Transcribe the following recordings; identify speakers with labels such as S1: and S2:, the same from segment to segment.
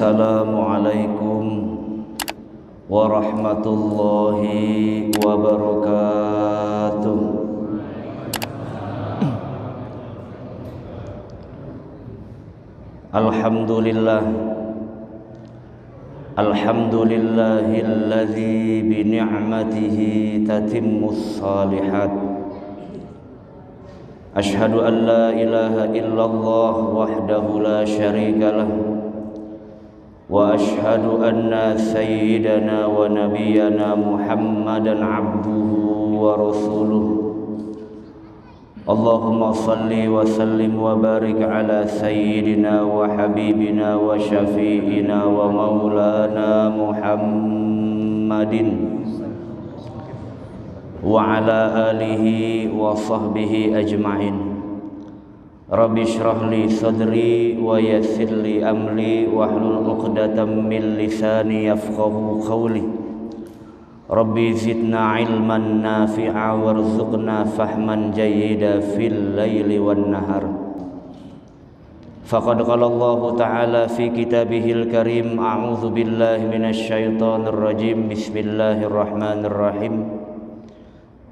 S1: Assalamualaikum warahmatullahi wabarakatuh. Alhamdulillah, alhamdulillahilladzi bi ni'matihi tatimmus shalihat. Ashhadu an la ilaha illallah wahdahu la syarika lah, wa ashhadu anna sayyidana wa nabiyyana Muhammadan abduhu wa rasuluh. Allahumma salli wa sallim wa barik ala sayyidina wa habibina wa syafi'ina wa maulana Muhammadin wa ala alihi wa sahbihi ajma'in. Rabbi shrah li sadri wa yassir li amri wahlul 'uqdatam min lisani yafqahu qawli. Rabbi zidna ilman nafi'a warzuqna fahman jayyida fil laili wan nahar. Faqad qala Allah ta'ala fi kitabihil karim, a'udzu billahi minasy syaithanir rajim. Bismillahirrahmanirrahim.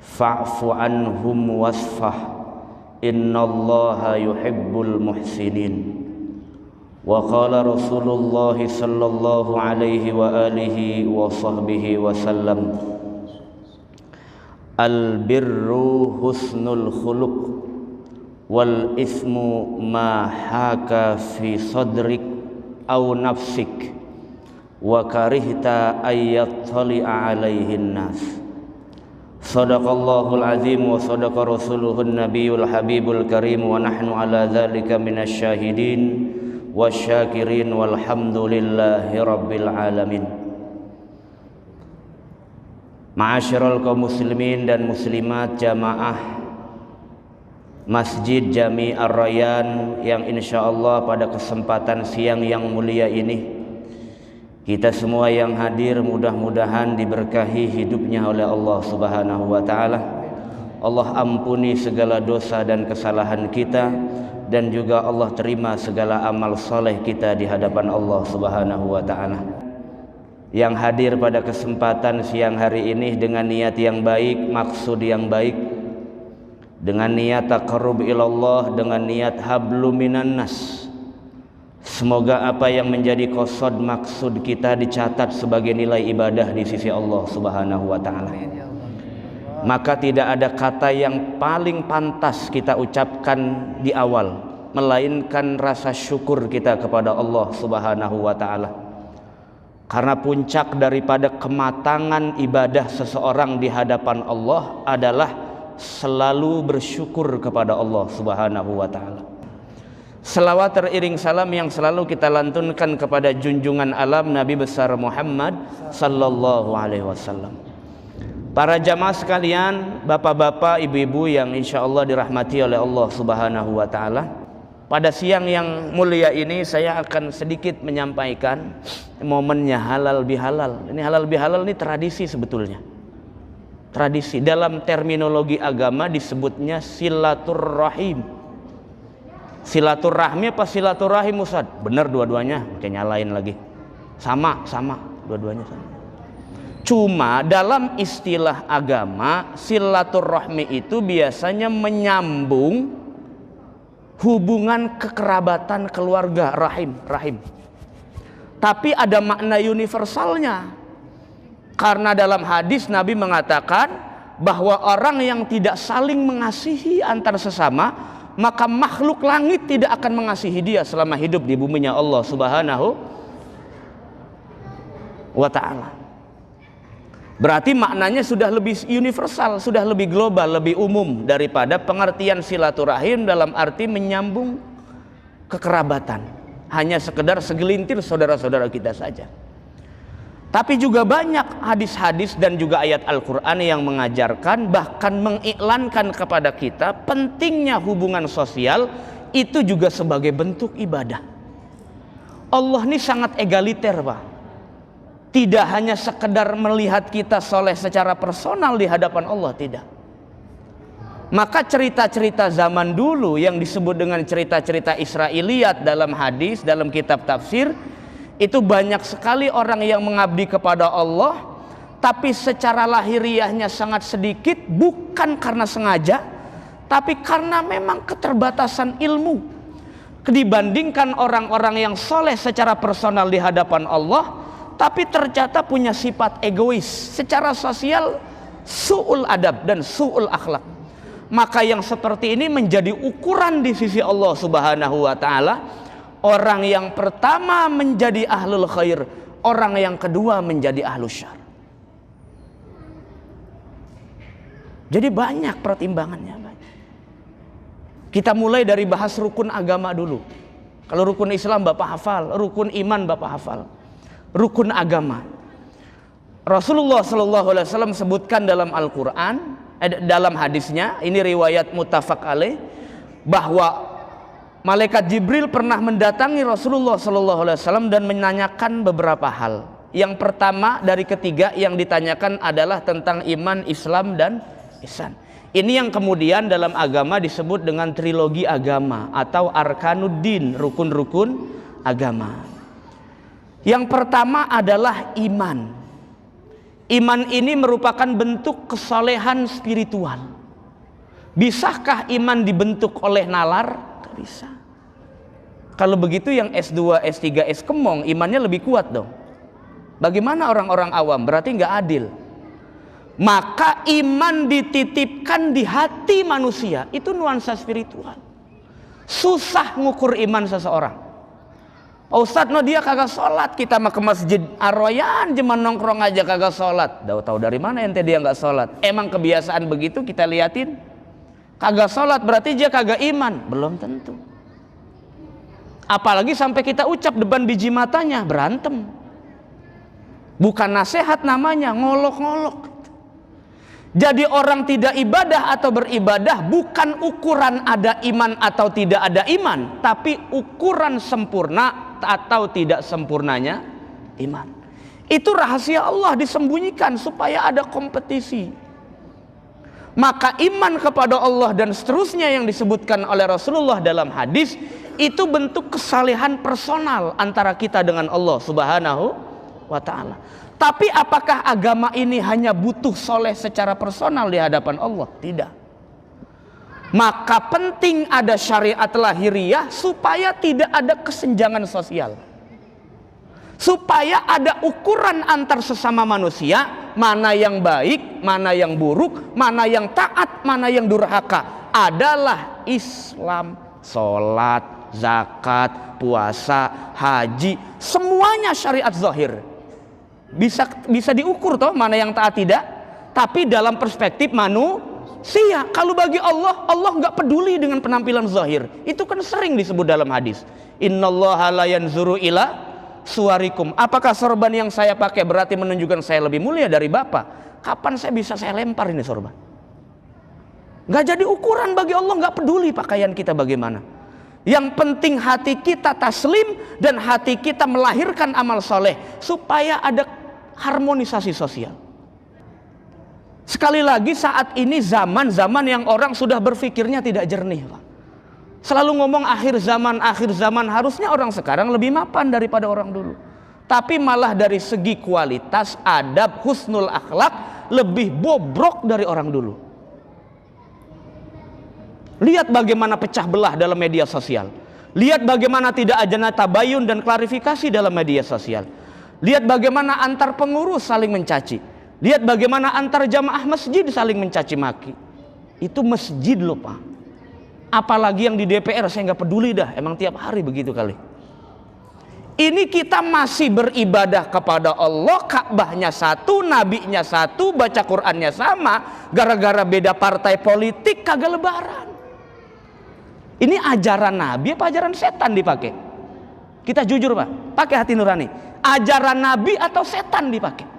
S1: Fa'fu anhum wasfah, innallaha yuhibbul muhsinin. Wa qala Rasulullah sallallahu alaihi wa alihi wa sahbihi wa sallam, al birru husnul khuluq wal ismu ma haka fi sadrik aw nafsik wa karihta ayyattali'a alaihin nas. Sadaqallahul azim wa sadaqa rasuluhun nabiyul habibul karim, wa nahnu ala dzalika minasy syahidin wasyakirin walhamdulillahi rabbil alamin. Ma'asyiral kaum muslimin dan muslimat jamaah Masjid Jami Ar-Rayyan yang insyaallah pada kesempatan siang yang mulia ini kita semua yang hadir mudah-mudahan diberkahi hidupnya oleh Allah Subhanahu wa taala. Allah ampuni segala dosa dan kesalahan kita, dan juga Allah terima segala amal soleh kita di hadapan Allah Subhanahu wa ta'ala. Yang hadir pada kesempatan siang hari ini dengan niat yang baik, maksud yang baik, dengan niat taqarrub ilallah, dengan niat hablum minan nas. Semoga apa yang menjadi qasad maksud kita dicatat sebagai nilai ibadah di sisi Allah Subhanahu wa ta'ala. Maka tidak ada kata yang paling pantas kita ucapkan di awal melainkan rasa syukur kita kepada Allah Subhanahu wa ta'ala. Karena puncak daripada kematangan ibadah seseorang di hadapan Allah adalah selalu bersyukur kepada Allah Subhanahu wa ta'ala. Selawat teriring salam yang selalu kita lantunkan kepada junjungan alam Nabi besar Muhammad sallallahu alaihi wasallam. Para jamaah sekalian, bapak-bapak, ibu-ibu yang insyaallah dirahmati oleh Allah Subhanahu wa ta'ala, pada siang yang mulia ini saya akan sedikit menyampaikan momennya halal bihalal. Ini halal bihalal ini tradisi sebetulnya. Tradisi dalam terminologi agama disebutnya silaturrahim. Silaturrahmi apa silaturrahim Ustaz? Benar dua-duanya, pakai nyalain lagi. Sama, dua-duanya sama. Cuma dalam istilah agama silaturrahmi itu biasanya menyambung hubungan kekerabatan keluarga, rahim. Tapi ada makna universalnya. Karena dalam hadis Nabi mengatakan bahwa orang yang tidak saling mengasihi antar sesama, maka makhluk langit tidak akan mengasihi dia selama hidup di buminya Allah Subhanahu wa ta'ala. Berarti maknanya sudah lebih universal, sudah lebih global, lebih umum daripada pengertian silaturahim dalam arti menyambung kekerabatan. Hanya sekedar segelintir saudara-saudara kita saja. Tapi juga banyak hadis-hadis dan juga ayat Al-Quran yang mengajarkan, bahkan mengiklankan kepada kita pentingnya hubungan sosial itu juga sebagai bentuk ibadah. Allah ini sangat egaliter, Pak. Tidak hanya sekedar melihat kita soleh secara personal di hadapan Allah, tidak. Maka cerita-cerita zaman dulu yang disebut dengan cerita-cerita Israiliyat dalam hadis, dalam kitab tafsir,
S2: Itu banyak sekali orang yang mengabdi kepada Allah, tapi secara lahiriahnya sangat sedikit, bukan karena sengaja, tapi karena memang keterbatasan ilmu. Dibandingkan orang-orang yang soleh secara personal di hadapan Allah, tapi ternyata punya sifat egois, secara sosial su'ul adab dan su'ul akhlak. Maka yang seperti ini menjadi ukuran di sisi Allah Subhanahu wa ta'ala. Orang yang pertama menjadi ahlul khair, orang yang kedua menjadi ahlul syar. Jadi banyak pertimbangannya. Kita mulai dari bahas rukun agama dulu. Kalau rukun Islam Bapak hafal, rukun iman Bapak hafal, rukun agama. Rasulullah SAW sebutkan dalam Al-Quran, dalam hadisnya, ini riwayat muttafaq alaih, bahwa Malaikat Jibril pernah mendatangi Rasulullah SAW dan menanyakan beberapa hal. Yang pertama dari ketiga yang ditanyakan adalah tentang iman, Islam, dan ihsan. Ini yang kemudian dalam agama disebut dengan trilogi agama atau arkanuddin, rukun-rukun agama. Yang pertama adalah iman. Iman ini merupakan bentuk kesolehan spiritual. Bisakah iman dibentuk oleh nalar? Gak bisa. Kalau begitu yang S2, S3, S kemong imannya lebih kuat dong. Bagaimana orang-orang awam? Berarti nggak adil. Maka iman dititipkan di hati manusia. Itu nuansa spiritual. Susah ngukur iman seseorang. Ustadz, no dia kagak sholat, kita mah ke masjid Ar-Royan cuma nongkrong aja kagak sholat. Tahu dari mana ente dia nggak sholat? Emang kebiasaan begitu kita liatin? Kagak sholat berarti dia kagak iman? Belum tentu. Apalagi sampai kita ucap depan biji matanya, berantem. Bukan nasihat namanya, ngolok-ngolok. Jadi orang tidak ibadah atau beribadah bukan ukuran ada iman atau tidak ada iman, tapi ukuran sempurna atau tidak sempurnanya iman. Itu rahasia Allah disembunyikan supaya ada kompetisi. Maka iman kepada Allah dan seterusnya yang disebutkan oleh Rasulullah dalam hadis itu bentuk kesalehan personal antara kita dengan Allah Subhanahu wa ta'ala. Tapi apakah agama ini hanya butuh soleh secara personal di hadapan Allah? Tidak. Maka penting ada syariat lahiriah supaya tidak ada kesenjangan sosial. Supaya ada ukuran antar sesama manusia, mana yang baik, mana yang buruk, mana yang taat, mana yang durhaka. Adalah Islam, sholat, zakat, puasa, haji, semuanya syariat zahir. Bisa diukur toh mana yang taat tidak, tapi dalam perspektif manusia. Kalau bagi Allah, Allah nggak peduli dengan penampilan zahir. Itu kan sering disebut dalam hadis. Innallaha la yanzuru ila suwarikum. Apakah sorban yang saya pakai berarti menunjukkan saya lebih mulia dari Bapak? Kapan saya lempar ini sorban? Nggak jadi ukuran bagi Allah, nggak peduli pakaian kita bagaimana. Yang penting hati kita taslim dan hati kita melahirkan amal soleh supaya ada harmonisasi sosial. Sekali lagi saat ini zaman yang orang sudah berpikirnya tidak jernih, Pak. Selalu ngomong akhir zaman, harusnya orang sekarang lebih mapan daripada orang dulu. Tapi malah dari segi kualitas, adab, husnul akhlak lebih bobrok dari orang dulu. Lihat bagaimana pecah belah dalam media sosial. Lihat bagaimana tidak ada tabayun dan klarifikasi dalam media sosial. Lihat bagaimana antar pengurus saling mencaci. Lihat bagaimana antar jamaah masjid saling mencaci maki. Itu masjid loh, Pak. Apalagi yang di DPR, saya nggak peduli dah. Emang tiap hari begitu kali. Ini kita masih beribadah kepada Allah, Ka'bahnya satu, nabinya satu, baca Qur'annya sama. Gara-gara beda partai politik kagak lebaran. Ini ajaran Nabi apa ajaran setan dipakai? Kita jujur, Pak, pakai hati nurani. Ajaran Nabi atau setan dipakai?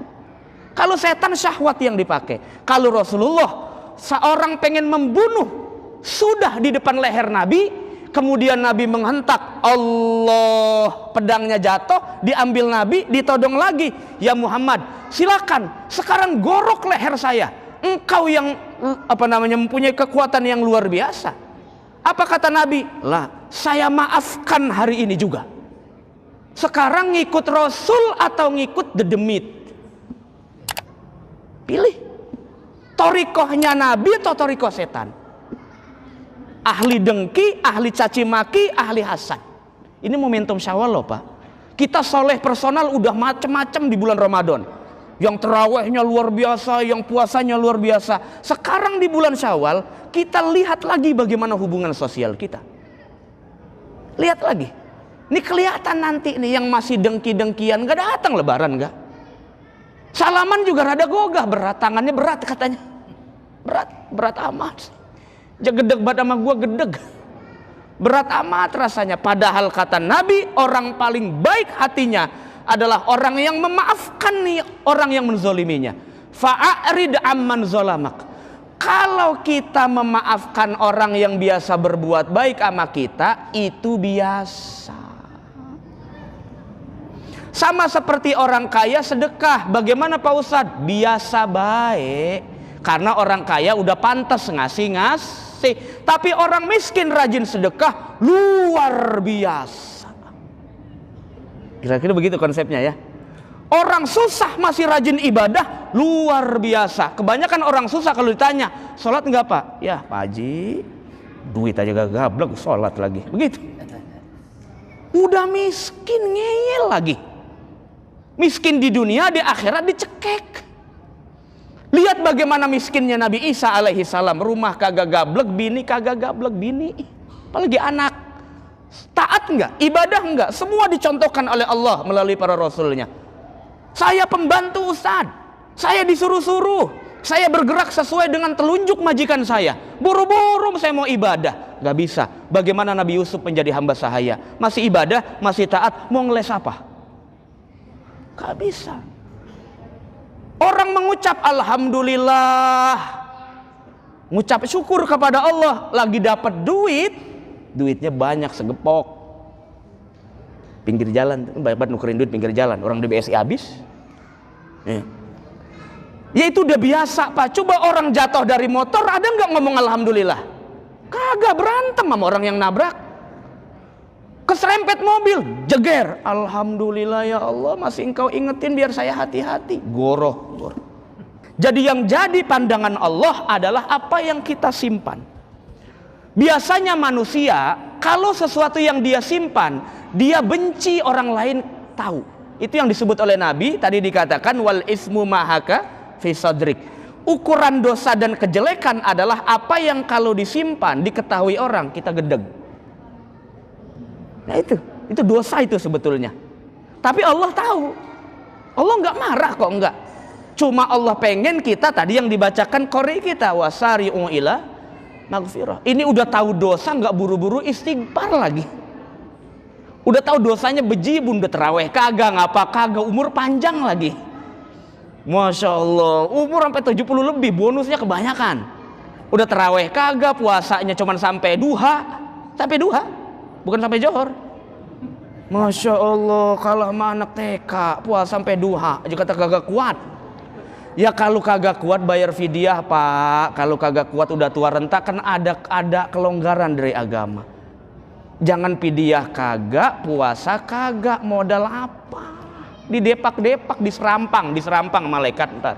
S2: Kalau setan syahwat yang dipakai. Kalau Rasulullah seorang pengen membunuh, sudah di depan leher Nabi, kemudian Nabi menghentak, Allah, pedangnya jatuh, diambil Nabi, ditodong lagi, ya Muhammad, silakan sekarang gorok leher saya. Engkau yang mempunyai kekuatan yang luar biasa. Apa kata Nabi? Lah, saya maafkan hari ini juga. Sekarang ngikut Rasul atau ngikut dedemit? Pilih. Torikohnya Nabi atau torikoh setan? Ahli dengki, ahli caci maki, ahli hasad. Ini momentum Syawal loh Pak. Kita soleh personal udah macem-macem di bulan Ramadan. Yang terawihnya luar biasa, yang puasanya luar biasa. Sekarang di bulan Syawal, kita lihat lagi bagaimana hubungan sosial kita. Lihat lagi. Ini kelihatan nanti nih yang masih dengki-dengkian, gak datang lebaran gak? Salaman juga rada gogah, berat, tangannya berat katanya. Berat amat. Gedeg banget sama gua, gedeg. Berat amat rasanya. Padahal kata Nabi, orang paling baik hatinya adalah orang yang memaafkan nih orang yang menzoliminya. Fa'arid amman zolamak. Kalau kita memaafkan orang yang biasa berbuat baik sama kita, itu biasa. Sama seperti orang kaya sedekah. Bagaimana Pak Ustadz? Biasa baik. Karena orang kaya udah pantas ngasih. Tapi orang miskin rajin sedekah luar biasa. Kira-kira begitu konsepnya ya. Orang susah masih rajin ibadah luar biasa. Kebanyakan orang susah kalau ditanya, sholat enggak Pak? Ya Pak Haji, duit aja gak gablek, sholat lagi. Begitu. Udah miskin ngeyel lagi. Miskin di dunia, di akhirat dicekek. Lihat bagaimana miskinnya Nabi Isa alaihi salam. Rumah kagak gablek, bini kagak gablek, bini. Apalagi anak. Taat enggak? Ibadah enggak? Semua dicontohkan oleh Allah melalui para rasulnya. Saya pembantu Ustaz. Saya disuruh-suruh. Saya bergerak sesuai dengan telunjuk majikan saya. Buru-buru saya mau ibadah. Gak bisa. Bagaimana Nabi Yusuf menjadi hamba sahaya? Masih ibadah, masih taat, mau ngeles apa? Gak bisa. Orang mengucap Alhamdulillah, mengucap syukur kepada Allah, lagi dapat duit, duitnya banyak segepok. Pinggir jalan, banyak nukerin duit pinggir jalan. Orang di BSI habis. Ya itu udah biasa Pak. Coba orang jatuh dari motor, ada nggak ngomong Alhamdulillah? Kagak, berantem sama orang yang nabrak. Keserempet mobil, jeger. Alhamdulillah ya Allah, masih engkau ingetin biar saya hati-hati. Goroh. Jadi yang jadi pandangan Allah adalah apa yang kita simpan. Biasanya manusia, kalau sesuatu yang dia simpan, dia benci orang lain tahu. Itu yang disebut oleh Nabi, tadi dikatakan wal ismu mahaka fi sadrik. Ukuran dosa dan kejelekan adalah apa yang kalau disimpan, diketahui orang, kita gedeg. Nah itu dosa itu sebetulnya. Tapi Allah tahu. Allah nggak marah kok, enggak. Cuma Allah pengen kita tadi yang dibacakan qori kita wasari'u ila maghfirah. Ini udah tahu dosa nggak buru-buru istighfar lagi. Udah tahu dosanya bejibun, udah terawih kagak, ngapa kagak, umur panjang lagi. Masya Allah, umur sampai 70 lebih, bonusnya kebanyakan. Udah terawih kagak, puasanya cuman sampai duha. Sampai duha, bukan sampai johor. Masya Allah, kalau sama anak TK puasa sampai duha aja kata kagak kuat. Ya kalau kagak kuat bayar fidyah Pak. Kalau kagak kuat udah tua renta, kan ada kelonggaran dari agama. Jangan fidyah kagak, puasa kagak, modal apa? Didepak-depak, diserampang malaikat ntar.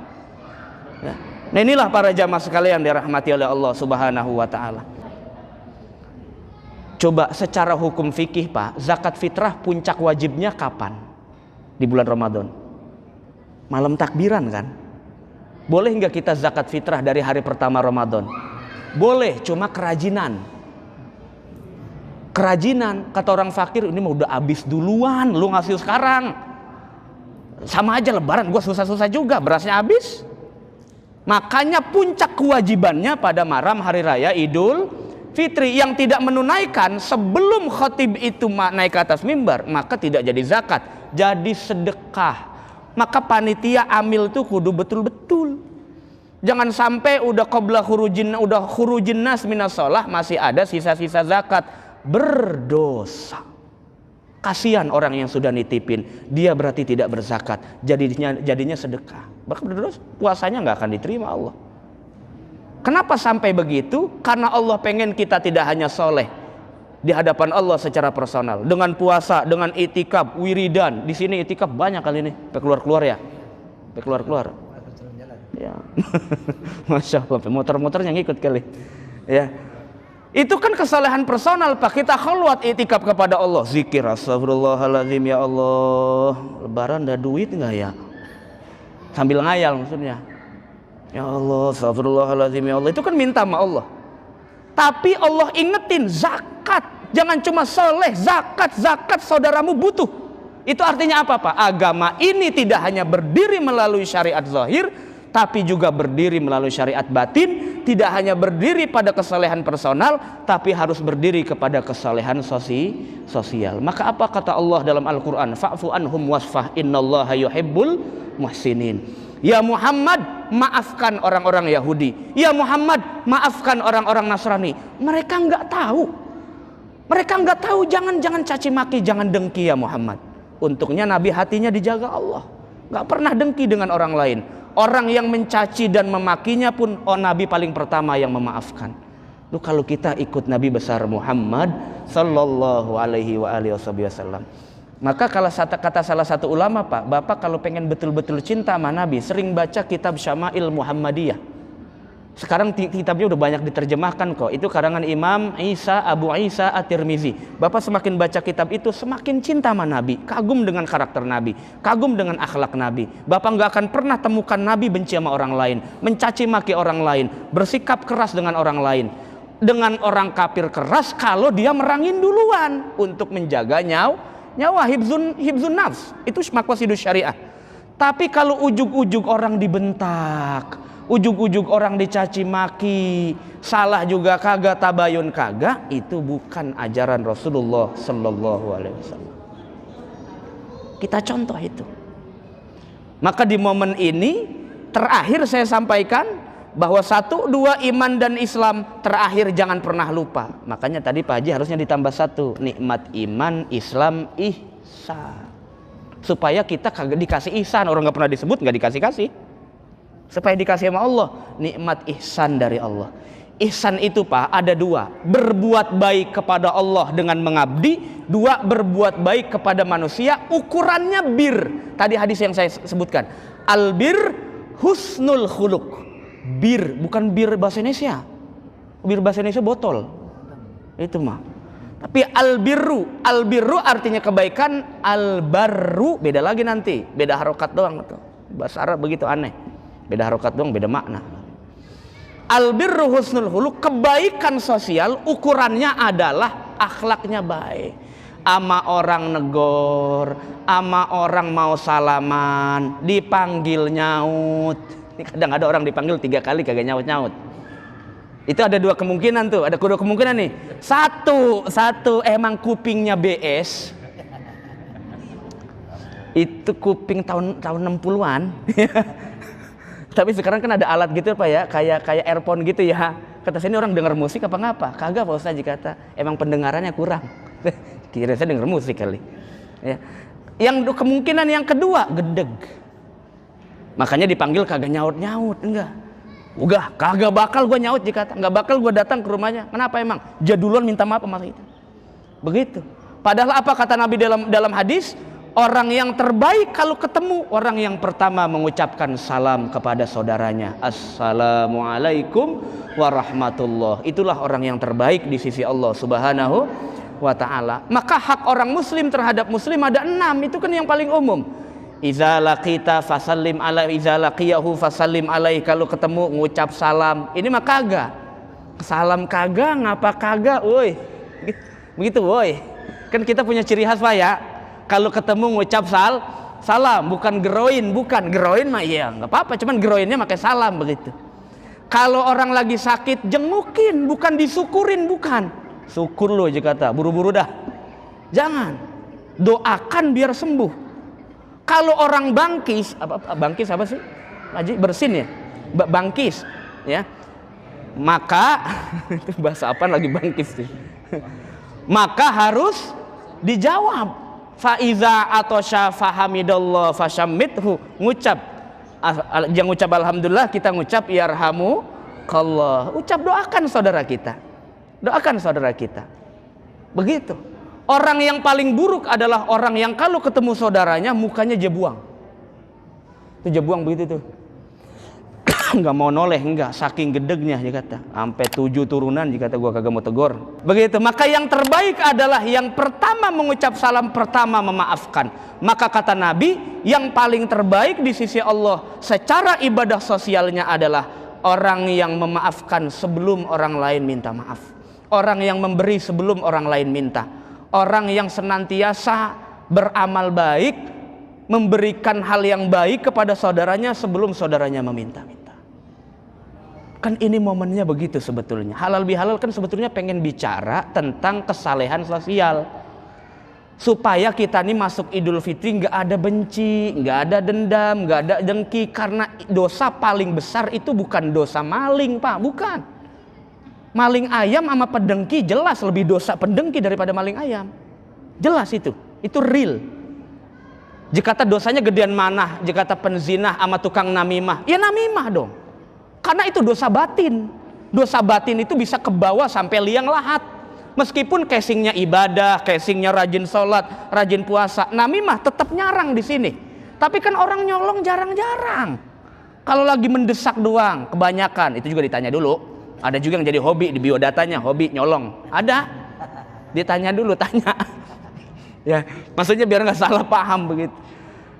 S2: Ya. Nah inilah para jamaah sekalian dirahmati oleh Allah Subhanahu wa taala. Coba secara hukum fikih Pak, zakat fitrah puncak wajibnya kapan? Di bulan Ramadan. Malam takbiran kan? Boleh nggak kita zakat fitrah dari hari pertama Ramadan? Boleh, cuma kerajinan. Kata orang fakir, ini mah udah habis duluan, lu ngasih sekarang. Sama aja lebaran, gua susah-susah juga, berasnya habis. Makanya puncak kewajibannya pada malam hari raya Idul Fitri, yang tidak menunaikan sebelum khatib itu naik ke atas mimbar, maka tidak jadi zakat, jadi sedekah. Maka panitia amil itu kudu betul-betul. Jangan sampai udah qabla khurujin nas minas shalah masih ada sisa-sisa zakat, berdosa. Kasihan orang yang sudah nitipin, dia berarti tidak berzakat, jadinya sedekah. Berdosa, puasanya nggak akan diterima Allah. Kenapa sampai begitu? Karena Allah pengen kita tidak hanya soleh, di hadapan Allah secara personal, dengan puasa, dengan itikaf, wiridan. Di sini itikaf banyak kali ini, sampai keluar-keluar ya, sampai keluar-keluar. Ya, masya Allah, motor-motornya ngikut kali. Ya, itu kan kesalehan personal Pak. Kita khalwat itikaf kepada Allah, zikir, astagfirullahaladzim, ya Allah. Lebaran ada duit nggak ya? Sambil ngayal maksudnya. Ya Allah, astagfirullahaladzim, ya Allah. Itu kan minta sama Allah. Tapi Allah ingetin zakat. Jangan cuma soleh, zakat saudaramu butuh. Itu artinya apa Pak? Agama ini tidak hanya berdiri melalui syariat zahir, tapi juga berdiri melalui syariat batin. Tidak hanya berdiri pada kesalehan personal, tapi harus berdiri kepada kesalehan sosial. Maka apa kata Allah dalam Al-Quran? Fa'fu anhum wasfah innallaha yuhibbul muhsinin. Ya Muhammad, maafkan orang-orang Yahudi. Ya Muhammad, maafkan orang-orang Nasrani. Mereka nggak tahu. Mereka nggak tahu. Jangan caci maki, jangan dengki ya Muhammad. Untungnya Nabi hatinya dijaga Allah. Nggak pernah dengki dengan orang lain. Orang yang mencaci dan memakinya pun, Nabi paling pertama yang memaafkan. Lu kalau kita ikut Nabi besar Muhammad sallallahu alaihi wasallam. Maka kalau kata salah satu ulama Pak, Bapak kalau pengen betul-betul cinta sama Nabi, sering baca kitab Syama'il Muhammadiyah. Sekarang kitabnya udah banyak diterjemahkan kok. Itu karangan Imam Abu Isa At-Tirmizi. Bapak semakin baca kitab itu, semakin cinta sama Nabi, kagum dengan karakter Nabi, kagum dengan akhlak Nabi. Bapak nggak akan pernah temukan Nabi benci sama orang lain, mencaci maki orang lain, bersikap keras dengan orang lain. Dengan orang kafir keras kalau dia merangin duluan untuk menjaga nyawa hibzun nafs, itu maqasidus syariah. Tapi kalau ujug-ujug orang dibentak, ujug-ujug orang dicaci maki, salah juga kagak, tabayun kagak, itu bukan ajaran Rasulullah sallallahu alaihi wasallam. Kita contoh itu. Maka di momen ini terakhir saya sampaikan bahwa 1, 2 iman dan Islam, terakhir jangan pernah lupa. Makanya tadi Pak Haji harusnya ditambah 1, nikmat iman, Islam, ihsan. Supaya kita kagak dikasih ihsan, orang nggak pernah disebut, nggak dikasih. Supaya dikasih sama Allah, nikmat ihsan dari Allah. Ihsan itu Pak ada 2, berbuat baik kepada Allah dengan mengabdi, 2 berbuat baik kepada manusia, ukurannya bir. Tadi hadis yang saya sebutkan, albir husnul khuluq. Bir, bukan bir bahasa Indonesia. Bir bahasa Indonesia botol. Itu mah. Tapi albirru artinya kebaikan, albarru beda lagi nanti, beda harokat doang tuh. Bahasa Arab begitu aneh. Beda harokat doang, beda makna. Albirru husnul khuluq, kebaikan sosial ukurannya adalah akhlaknya baik. Ama orang negor, ama orang mau salaman, dipanggil nyaut. Ini kadang ada orang dipanggil 3 kali kagak nyaut-nyaut. Itu ada 2 kemungkinan tuh, ada 2 kemungkinan nih. Satu emang kupingnya BS. Itu kuping tahun 60-an. Tapi sekarang kan ada alat gitu Pak ya, kayak earphone gitu ya. Kata saya ini orang dengar musik apa ngapa? Kagak Pak Ustaz, kata emang pendengarannya kurang. Kira saya dengar musik kali. Ya. Yang kemungkinan yang kedua, gedeg. Makanya dipanggil kagak nyaut-nyaut, enggak. Kagak bakal gue nyaut jika enggak bakal gue datang ke rumahnya. Kenapa emang? Jadulon minta maaf sama kita. Begitu. Padahal apa kata Nabi dalam hadis? Orang yang terbaik kalau ketemu, orang yang pertama mengucapkan salam kepada saudaranya. Assalamualaikum warahmatullah. Itulah orang yang terbaik di sisi Allah Subhanahu wa ta'ala. Maka hak orang muslim terhadap muslim ada 6. Itu kan yang paling umum. Iza laqita fasallim alaihi, iza laqiyahu fasallim alaihi. Kalau ketemu ngucap salam. Ini mah kagak. Salam kagak, ngapa kagak, woi. Begitu, woi. Kan kita punya ciri khas Pak ya. Kalau ketemu ngucap salam, bukan geroin, bukan. Geroin mah iya, enggak apa-apa, cuman geroinnya pakai salam begitu. Kalau orang lagi sakit jengukin, bukan disukurin, bukan. Syukur lo aja kata, buru-buru dah. Jangan. Doakan biar sembuh. Kalau orang bangkis apa sih? Haji bersin ya? Bangkis ya. Maka itu bahasa apa lagi bangkis sih? Maka harus dijawab. Faiza atosha fahamidallah fashammithu, ngucap jangan ngucap alhamdulillah, kita ngucap yarhamukallah. Ucap, doakan saudara kita. Doakan saudara kita. Begitu. Orang yang paling buruk adalah orang yang kalau ketemu saudaranya mukanya jebuang. Itu jebuang begitu tuh. Nggak mau noleh, enggak, saking gedegnya dia kata. Sampai 7 turunan dia kata, gua kagak mau tegur. Begitu. Maka yang terbaik adalah yang pertama mengucap salam, pertama memaafkan. Maka kata Nabi, yang paling terbaik di sisi Allah secara ibadah sosialnya adalah orang yang memaafkan sebelum orang lain minta maaf. Orang yang memberi sebelum orang lain minta. Orang yang senantiasa beramal baik, memberikan hal yang baik kepada saudaranya sebelum saudaranya meminta-minta. Kan ini momennya begitu sebetulnya. Halal bihalal kan sebetulnya pengen bicara tentang kesalehan sosial. Supaya kita nih masuk Idul Fitri nggak ada benci, nggak ada dendam, nggak ada dengki. Karena dosa paling besar itu bukan dosa maling, Pak, bukan. Maling ayam sama pedengki jelas lebih dosa pendengki daripada maling ayam. Jelas itu real. Jika kata dosanya gedean mana? Jika kata penzinah sama tukang namimah, ya namimah dong. Karena itu dosa batin. Dosa batin itu bisa ke bawah sampai liang lahat. Meskipun casingnya ibadah, casingnya rajin sholat, rajin puasa, namimah tetap nyarang di sini. Tapi kan orang nyolong jarang-jarang. Kalau lagi mendesak doang, kebanyakan itu juga ditanya dulu. Ada juga yang jadi hobi di biodatanya, hobi nyolong. Ada, ditanya dulu, tanya. Ya, maksudnya biar nggak salah paham begitu.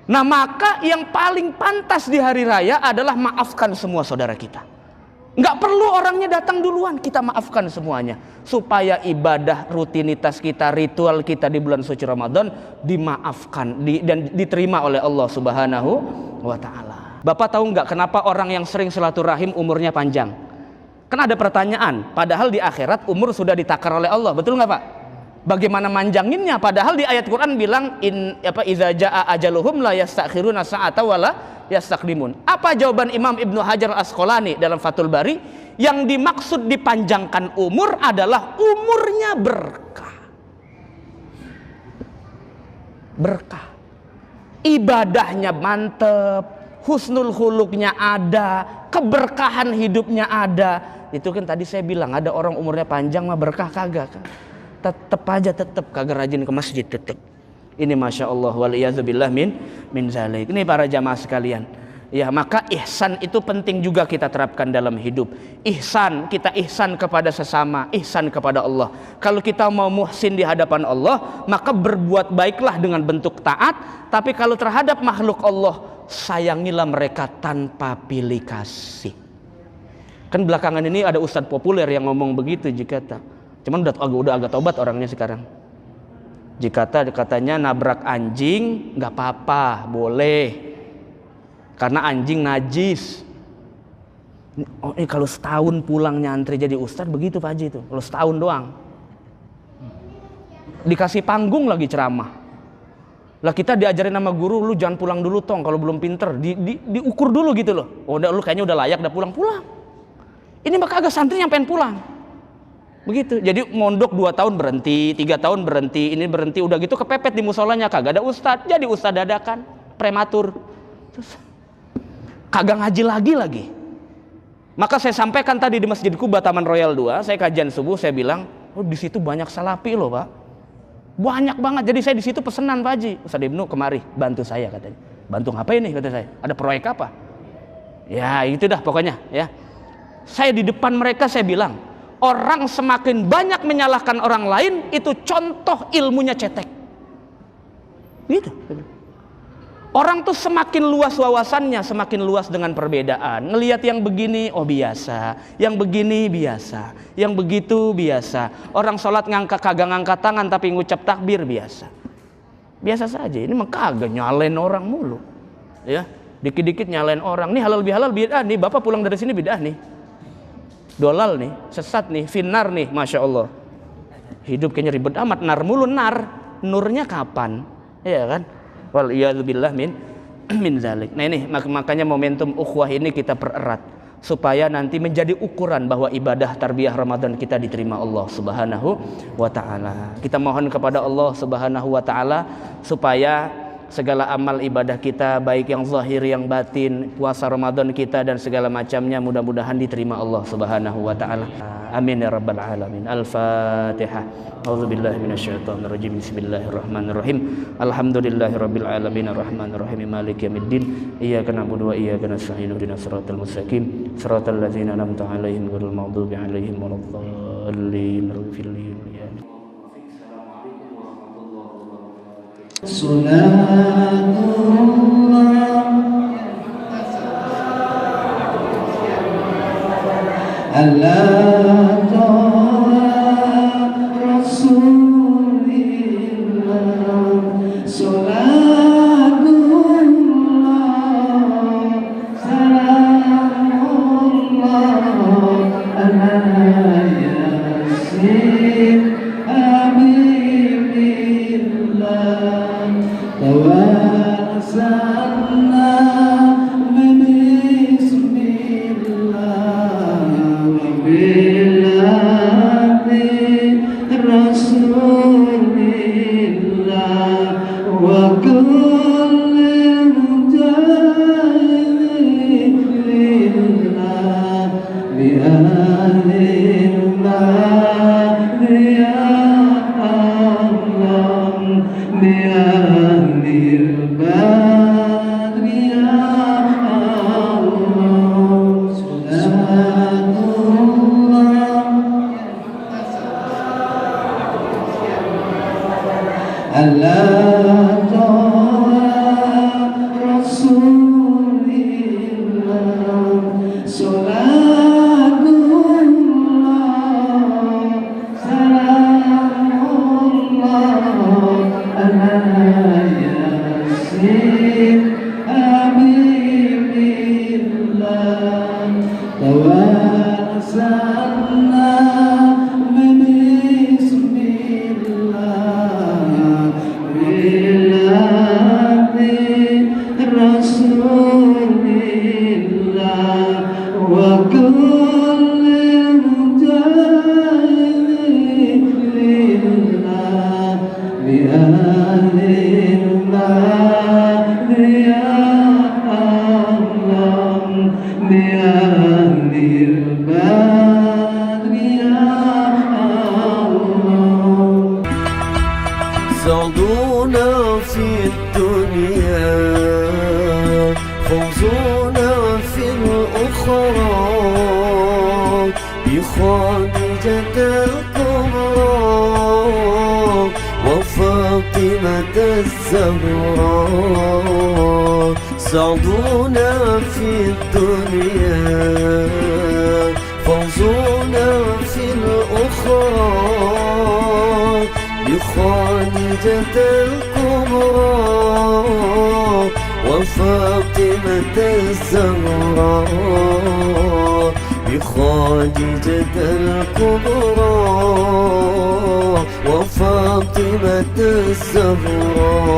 S2: Nah, maka yang paling pantas di hari raya adalah maafkan semua saudara kita. Nggak perlu orangnya datang duluan, kita maafkan semuanya. Supaya ibadah rutinitas kita, ritual kita di bulan suci Ramadan dimaafkan dan diterima oleh Allah Subhanahu wa Ta'ala. Bapak tahu nggak kenapa orang yang sering silaturahim umurnya panjang? Kan ada pertanyaan, padahal di akhirat umur sudah ditakar oleh Allah, betul nggak Pak? Bagaimana manjanginnya? Padahal di ayat Quran bilang idza jaa ajaluhum la yastakhiruna sa'ata wala yastaqdimun. Apa jawaban Imam Ibnu Hajar Asqalani dalam Fathul Bari? Yang dimaksud dipanjangkan umur adalah umurnya berkah. Berkah. Ibadahnya mantep, husnul khuluqnya ada, keberkahan hidupnya ada. Itu kan tadi saya bilang ada orang umurnya panjang mah berkah kagak kan? Tetep kagak rajin ke masjid tetep. Ini masya Allah waliyadzubillah min zalik. Ini para jamaah sekalian. Ya, maka ihsan itu penting juga kita terapkan dalam hidup. Ihsan, kita ihsan kepada sesama, ihsan kepada Allah. Kalau kita mau muhsin di hadapan Allah, maka berbuat baiklah dengan bentuk taat. Tapi kalau terhadap makhluk Allah, sayangilah mereka tanpa pilih kasih. Kan belakangan ini ada ustadz populer yang ngomong begitu jikata. Cuman udah agak tobat orangnya sekarang. Jikata katanya nabrak anjing nggak apa-apa, boleh. Karena anjing najis. Oh, ini kalau setahun pulang nyantri jadi ustadz begitu Pak Haji itu. Kalau setahun doang. Dikasih panggung lagi ceramah. Lah kita diajarin sama guru, lu jangan pulang dulu tong kalau belum pinter. Diukur dulu gitu loh. Oh, udah lu kayaknya udah layak, udah pulang. Ini maka agak santri nyampein pulang. Begitu. Jadi mondok 2 tahun berhenti, 3 tahun berhenti, ini berhenti, udah gitu kepepet di musolanya, kagak ada ustadz, jadi ustadz dadakan, prematur. Terus kagak ngaji lagi. Maka saya sampaikan tadi di Masjid Kuba Taman Royal 2, saya kajian subuh, saya bilang, oh di situ banyak salafi loh Pak. Banyak banget. Jadi saya di situ pesenan Pak Haji. Ustaz Ibnu kemari bantu saya katanya. Bantu ngapain nih kata saya? Ada proyek apa? Ya itu dah pokoknya ya. Saya di depan mereka saya bilang, orang semakin banyak menyalahkan orang lain itu contoh ilmunya cetek. Gitu. Orang tuh semakin luas wawasannya, semakin luas dengan perbedaan. Ngelihat yang begini, oh biasa. Yang begini biasa. Yang begitu biasa. Orang sholat kagak ngangkat tangan tapi ngucap takbir biasa. Biasa saja. Ini mah kagak nyalain orang mulu. Ya, dikit-dikit nyalain orang. Nih halal bihalal bid'ah nih. Bapak pulang dari sini bid'ah nih. Dolal nih, sesat nih, finnar nih, masya Allah. Hidup kayaknya ribet amat, nar mulu nar. Nurnya kapan? Ya kan? Wal iyadzubillah min zalik. Nah ini makanya momentum ukhuwah ini kita pererat supaya nanti menjadi ukuran bahwa ibadah tarbiyah Ramadan kita diterima Allah Subhanahu wa taala. Kita mohon kepada Allah Subhanahu wa taala supaya segala amal ibadah kita, baik yang zahir yang batin, puasa Ramadan kita dan segala macamnya mudah-mudahan diterima Allah Subhanahu wa taala. Amin ya rabbal alamin. Al-Fatihah. A'udzubillahi minasyaitonirrajim. Bismillahirrahmanirrahim. Alhamdulillahirabbil alamin arrahmanir rahim maliki yaumiddin. Iyyaka na'budu wa iyyaka nasta'in. Ihdinas siratal mustaqim. Siratal ladzina an'amta 'alaihim ghairil maghdubi 'alaihim waladdallin.
S3: سعدنا في الدنيا فوزنا في الأخرى بخادجة الكبرى وفاطمة الزهراء. سعدنا في الدنيا فوزنا في الأخرى بخادجة الكبرى وفاطمة الزهراء بخادجة الكبرى وفاطمة الزهراء.